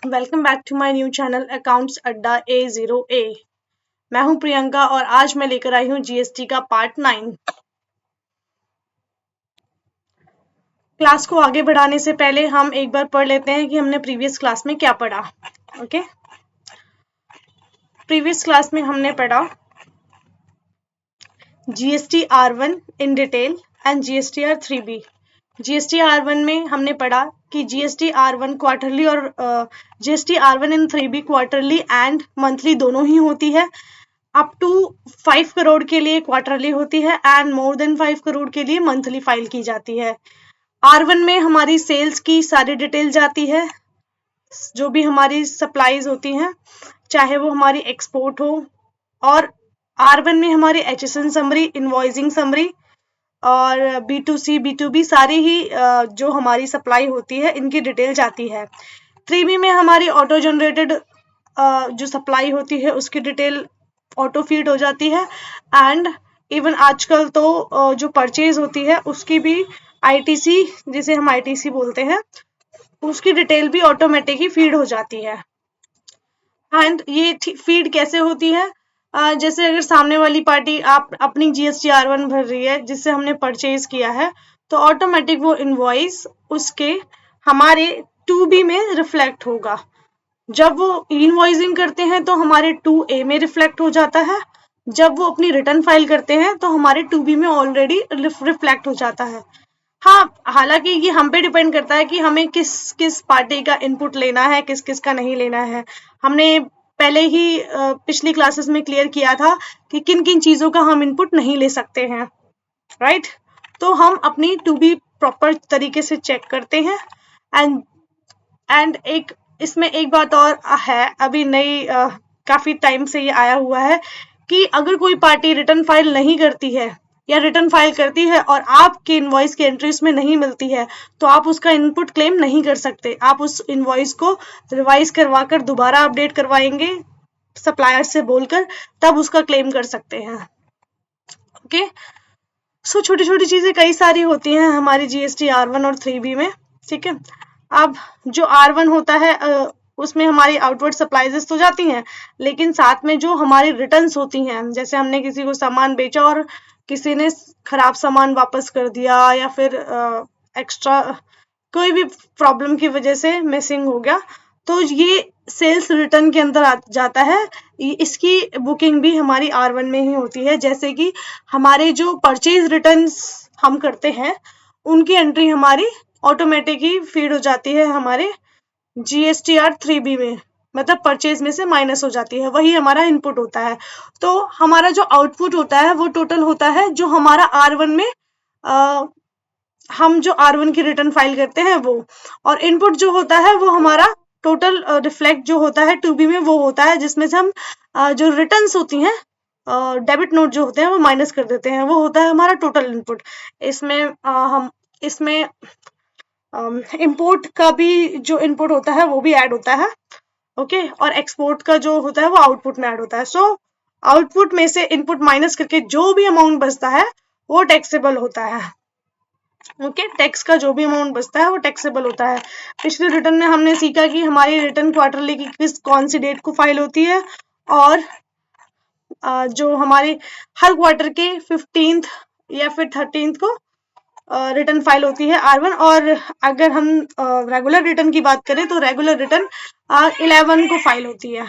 Welcome back to my new channel accounts Adda A0A। मैं हूं प्रियंका और आज मैं लेकर आई हूं जीएसटी का पार्ट 9। क्लास को आगे बढ़ाने से पहले हम एक बार पढ़ लेते हैं कि हमने प्रीवियस क्लास में क्या पढ़ा। ओके, प्रीवियस क्लास में हमने पढ़ा GST R1 in detail and GST R3B। GST R1 में हमने पढ़ा कि जीएसटी R1 क्वार्टरली और GST R1 in 3B quarterly and monthly दोनों ही होती है। अप टू 5 करोड़ के लिए क्वार्टरली होती है एंड मोर देन 5 करोड़ के लिए मंथली फाइल की जाती है। R1 में हमारी सेल्स की सारी डिटेल जाती है, जो भी हमारी सप्लाईज होती हैं, चाहे वो हमारी एक्सपोर्ट हो, और R1 में हमारी HSN समरी, इनवॉइसिंग समरी और B2C B2B सारी ही जो हमारी सप्लाई होती है इनकी डिटेल जाती है। 3B में हमारी ऑटो जनरेटेड जो सप्लाई होती है उसकी डिटेल ऑटो फीड हो जाती है एंड इवन आजकल तो जो परचेज होती है उसकी भी ITC, जिसे हम ITC बोलते हैं, उसकी डिटेल भी ऑटोमेटिक ही फीड हो जाती है। एंड ये फीड कैसे होती है? जैसे अगर सामने वाली पार्टी आप अपनी GST R1 भर रही है जिससे हमने परचेज किया है, तो ऑटोमेटिक वो इनवॉइस उसके हमारे 2B में रिफ्लेक्ट होगा। जब वो इनवॉइसिंग करते हैं तो हमारे 2A में रिफ्लेक्ट हो जाता है। जब वो अपनी रिटर्न फाइल करते हैं तो हमारे 2B में ऑलरेडी रिफ्लेक्ट हो जाता है। हाँ, हालांकि ये हम पे डिपेंड करता है कि हमें किस किस पार्टी का इनपुट लेना है, किस किस का नहीं लेना है। हमने पहले ही पिछली क्लासेस में क्लियर किया था कि किन किन चीज़ों का हम इनपुट नहीं ले सकते हैं, राइट? तो हम अपनी 2B प्रॉपर तरीके से चेक करते हैं। एंड इसमें एक बात और है, अभी नई काफ़ी टाइम से ये आया हुआ है कि अगर कोई पार्टी रिटर्न फाइल नहीं करती है या रिटर्न फाइल करती है और आपके इनवॉइस की एंट्री उसमें नहीं मिलती है, तो आप उसका इनपुट क्लेम नहीं कर सकते। आप उस इनवॉइस को रिवाइज करवाकर दोबारा अपडेट करवाएंगे सप्लायर से बोलकर, तब उसका क्लेम कर सकते हैं। ओके, सो छोटी छोटी चीज़ें कई सारी होती हैं हमारी GST R1 और 3B में, ठीक है। अब जो R1 होता है उसमें हमारी आउटवर्ड सप्लाईज तो जाती हैं, लेकिन साथ में जो हमारी रिटर्न्स होती हैं, जैसे हमने किसी को सामान बेचा और किसी ने खराब सामान वापस कर दिया या फिर एक्स्ट्रा कोई भी प्रॉब्लम की वजह से मिसिंग हो गया, तो ये सेल्स रिटर्न के अंदर जाता है। इसकी बुकिंग भी हमारी R1 में ही होती है। जैसे कि हमारे जो परचेज रिटर्न्स हम करते हैं उनकी एंट्री हमारी ऑटोमेटिक ही फीड हो जाती है हमारे GST R3B में, मतलब परचेज में से माइनस हो जाती है, वही हमारा इनपुट होता है। तो हमारा जो आउटपुट होता है वो टोटल होता है जो हमारा R1 में हम जो R1 की रिटर्न फाइल करते हैं वो, और इनपुट जो होता है वो हमारा टोटल रिफ्लेक्ट जो होता है 2B में वो होता है, जिसमें से हम जो रिटर्न्स होती हैं डेबिट नोट जो होते हैं वो माइनस कर देते हैं, वो होता है हमारा टोटल इनपुट। इसमें हम इसमें इंपोर्ट का भी जो इनपुट होता है वो भी ऐड होता है, ओके, और एक्सपोर्ट का जो होता है वो आउटपुट में ऐड होता है। सो आउटपुट में से इनपुट माइनस करके जो भी अमाउंट बचता है वो टैक्सेबल होता है। ओके, टैक्स का जो भी अमाउंट बचता है वो टैक्सेबल होता है। पिछले रिटर्न में हमने सीखा कि हमारी रिटर्न क्वार्टरली की कौन सी डेट को फाइल होती है, और जो हमारे हर क्वार्टर के 15th या फिर 13th को रिटर्न फाइल होती है R1। और अगर हम रेगुलर रिटर्न की बात करें तो रेगुलर रिटर्न 11 को फाइल होती है।